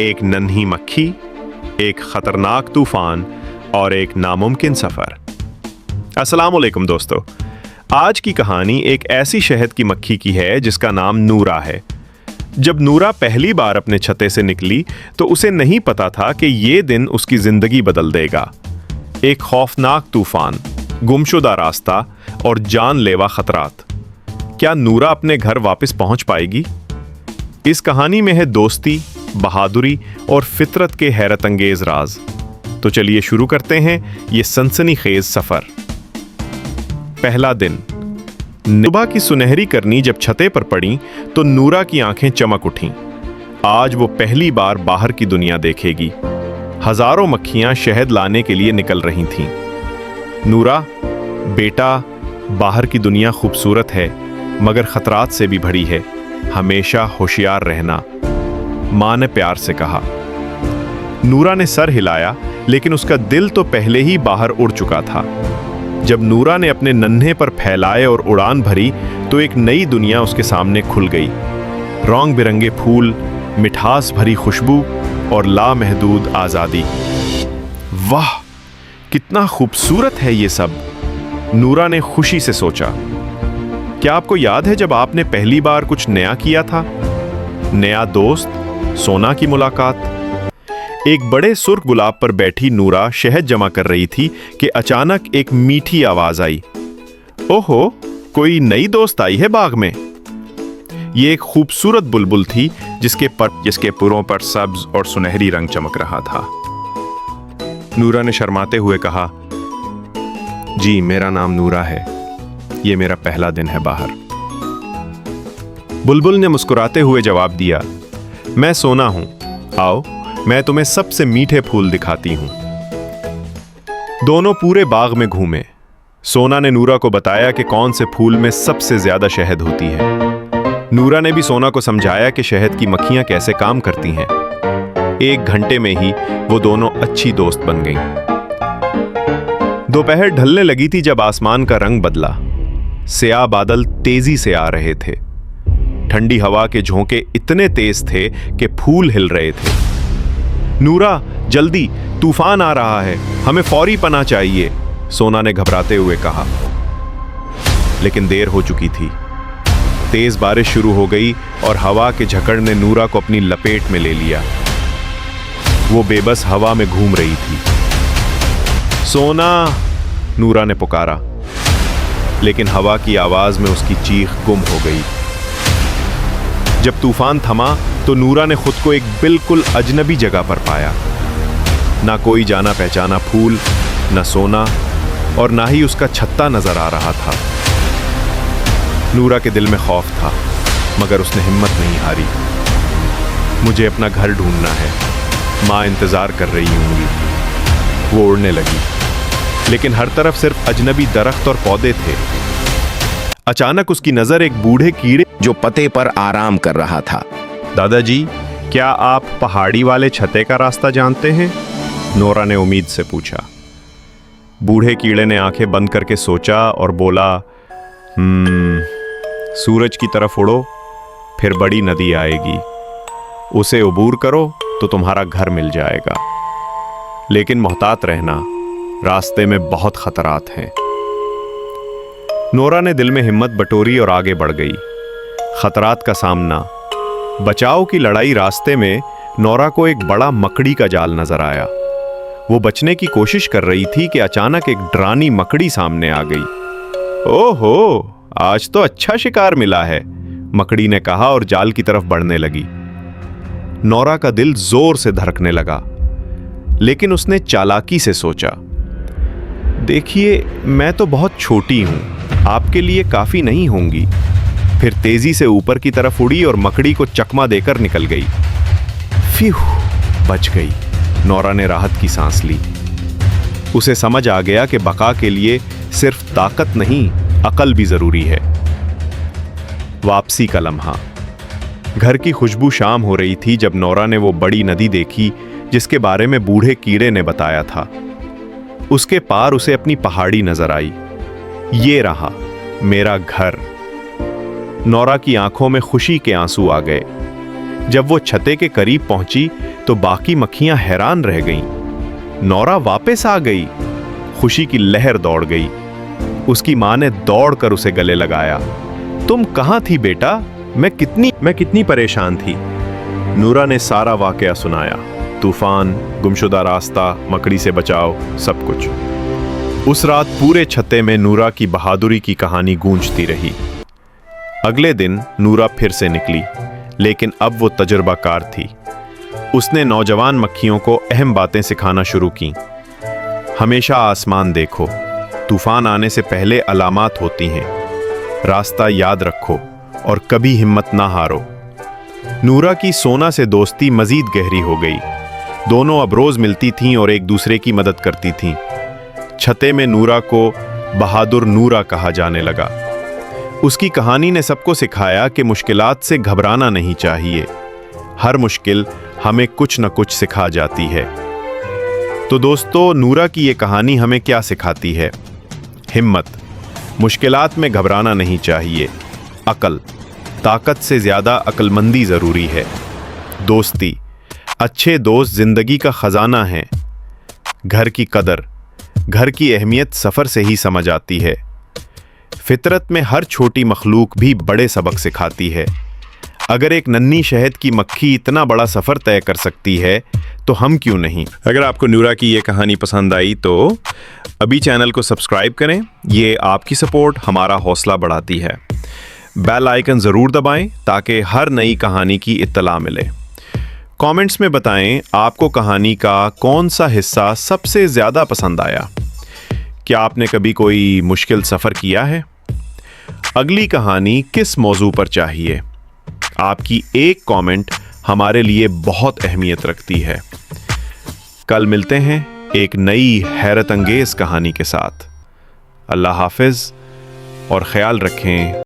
एक नन्ही मक्खी, एक खतरनाक तूफान और एक नामुमकिन सफर। अस्सलाम वालेकुम दोस्तों, आज की कहानी एक ऐसी शहद की मक्खी की है जिसका नाम नूरा है। जब नूरा पहली बार अपने छत्ते से निकली तो उसे नहीं पता था कि ये दिन उसकी जिंदगी बदल देगा। एक खौफनाक तूफान, गुमशुदा रास्ता और जानलेवा खतरात। क्या नूरा अपने घर वापस पहुंच पाएगी? इस कहानी में है दोस्ती, बहादुरी और फितरत के हैरत अंगेज राज। तो चलिए शुरू करते हैं ये सनसनीखेज सफर। पहला दिन। सुबह की सुनहरी करनी जब छते पर पड़ी तो नूरा की आंखें चमक उठीं। आज वो पहली बार बाहर की दुनिया देखेगी। हजारों मक्खियां शहद लाने के लिए निकल रही थीं। नूरा, बेटा, बाहर की दुनिया खूबसूरत है मगर खतरात से भी भरी है। हमेशा होशियार रहना, मां ने प्यार से कहा। नूरा ने सर हिलाया लेकिन उसका दिल तो पहले ही बाहर उड़ चुका था। जब नूरा ने अपने नन्हे पर फैलाए और उड़ान भरी तो एक नई दुनिया उसके सामने खुल गई। रंग बिरंगे फूल, मिठास भरी खुशबू और लामहदूद आजादी। वाह, कितना खूबसूरत है ये सब, नूरा ने खुशी से सोचा। क्या आपको याद है जब आपने पहली बार कुछ नया किया था? नया दोस्त, सोना की मुलाकात। एक बड़े सुर्ख गुलाब पर बैठी नूरा शहद जमा कर रही थी कि अचानक एक मीठी आवाज आई। ओहो, कोई नई दोस्त आई है बाग में। ये एक खूबसूरत बुलबुल थी जिसके पुरों पर सब्ज और सुनहरी रंग चमक रहा था। नूरा ने शर्माते हुए कहा, जी मेरा नाम नूरा है, ये मेरा पहला दिन है बाहर। बुलबुल ने मुस्कुराते हुए जवाब दिया, मैं सोना हूं, आओ मैं तुम्हें सबसे मीठे फूल दिखाती हूं। दोनों पूरे बाग में घूमे। सोना ने नूरा को बताया कि कौन से फूल में सबसे ज्यादा शहद होती है। नूरा ने भी सोना को समझाया कि शहद की मक्खियां कैसे काम करती हैं। 1 घंटे में ही वो दोनों अच्छी दोस्त बन गईं। दोपहर ढलने लगी थी जब आसमान का रंग बदला। स्याह बादल तेजी से आ रहे थे। ठंडी हवा के झोंके इतने तेज थे कि फूल हिल रहे थे। नूरा, जल्दी, तूफान आ रहा है, हमें फौरी पनाह चाहिए, सोना ने घबराते हुए कहा। लेकिन देर हो चुकी थी। तेज बारिश शुरू हो गई और हवा के झकड़ ने नूरा को अपनी लपेट में ले लिया। वो बेबस हवा में घूम रही थी। सोना, नूरा ने पुकारा, लेकिन हवा की आवाज में उसकी चीख गुम हो गई। जब तूफान थमा तो नूरा ने खुद को एक बिल्कुल अजनबी जगह पर पाया। ना कोई जाना पहचाना फूल, ना सोना और ना ही उसका छत्ता नजर आ रहा था। नूरा के दिल में खौफ था मगर उसने हिम्मत नहीं हारी। मुझे अपना घर ढूंढना है, माँ इंतजार कर रही होंगी। वो उड़ने लगी लेकिन हर तरफ सिर्फ अजनबी दरख्त और पौधे थे। अचानक उसकी नजर एक बूढ़े कीड़े जो पते पर आराम कर रहा था। दादाजी, क्या आप पहाड़ी वाले छते का रास्ता जानते हैं? नूरा ने उम्मीद से पूछा। बूढ़े कीड़े ने आंखें बंद करके सोचा और बोला, सूरज की तरफ उड़ो, फिर बड़ी नदी आएगी, उसे अबूर करो तो तुम्हारा घर मिल जाएगा। लेकिन मोहतात रहना, रास्ते में बहुत खतरात हैं। नूरा ने दिल में हिम्मत बटोरी और आगे बढ़ गई। खतरात का सामना, बचाव की लड़ाई। रास्ते में नूरा को एक बड़ा मकड़ी का जाल नजर आया। वो बचने की कोशिश कर रही थी कि अचानक एक डरावनी मकड़ी सामने आ गई। ओहो, आज तो अच्छा शिकार मिला है, मकड़ी ने कहा और जाल की तरफ बढ़ने लगी। नूरा का दिल जोर से धड़कने लगा लेकिन उसने चालाकी से सोचा, देखिए मैं तो बहुत छोटी हूं, आपके लिए काफी नहीं होंगी। फिर तेजी से ऊपर की तरफ उड़ी और मकड़ी को चकमा देकर निकल गई। फिर बच गई। नूरा ने राहत की सांस ली। उसे समझ आ गया कि बका के लिए सिर्फ ताकत नहीं, अकल भी जरूरी है। वापसी का लम्हा। घर की खुशबू शाम हो रही थी जब नूरा ने वो बड़ी नदी देखी जिसके बारे में बूढ़े कीड़े ने बताया था। उसके पार उसे अपनी पहाड़ी नजर आई। ये रहा मेरा घर। नूरा की आंखों में खुशी के आंसू आ गए। जब वो छते के करीब पहुंची तो बाकी मक्खियां हैरान रह गईं। नौरा वापस आ गई। खुशी की लहर दौड़ गई। उसकी मां ने दौड़कर उसे गले लगाया। तुम कहां थी बेटा? मैं कितनी परेशान थी। नूरा ने सारा वाकया सुनाया। तूफान, गुमशुदा रास्ता, मकड़ी से बचाव, सब कुछ। उस रात पूरे छत्ते में नूरा की बहादुरी की कहानी गूंजती रही। अगले दिन नूरा फिर से निकली, लेकिन अब वो तजुर्बाकार थी। उसने नौजवान मक्खियों को अहम बातें सिखाना शुरू की। हमेशा आसमान देखो, तूफान आने से पहले अलामात होती हैं। रास्ता याद रखो और कभी हिम्मत ना हारो। नूरा की सोना से दोस्ती मजीद गहरी हो गई। दोनों अब रोज मिलती थीं और एक दूसरे की मदद करती थीं। छते में नूरा को बहादुर नूरा कहा जाने लगा। उसकी कहानी ने सबको सिखाया कि मुश्किलात से घबराना नहीं चाहिए। हर मुश्किल हमें कुछ न कुछ सिखा जाती है। तो दोस्तों, नूरा की ये कहानी हमें क्या सिखाती है? हिम्मत, मुश्किलात में घबराना नहीं चाहिए। अकल, ताकत से ज़्यादा अक्लमंदी ज़रूरी है। दोस्ती, अच्छे दोस्त ज़िंदगी का ख़जाना है। घर की कदर, घर की अहमियत सफ़र से ही समझ आती है। फितरत में हर छोटी मखलूक भी बड़े सबक सिखाती है। अगर एक नन्ही शहद की मक्खी इतना बड़ा सफ़र तय कर सकती है तो हम क्यों नहीं? अगर आपको नूरा की ये कहानी पसंद आई तो अभी चैनल को सब्सक्राइब करें। ये आपकी सपोर्ट हमारा हौसला बढ़ाती है। बेल आइकन ज़रूर दबाएं ताकि हर नई कहानी की इत्तला मिले। कमेंट्स में बताएं आपको कहानी का कौन सा हिस्सा सबसे ज़्यादा पसंद आया। क्या आपने कभी कोई मुश्किल सफ़र किया है? अगली कहानी किस मौजू पर चाहिए? आपकी एक कमेंट हमारे लिए बहुत अहमियत रखती है। कल मिलते हैं एक नई हैरत अंगेज कहानी के साथ। अल्लाह हाफिज और ख्याल रखें।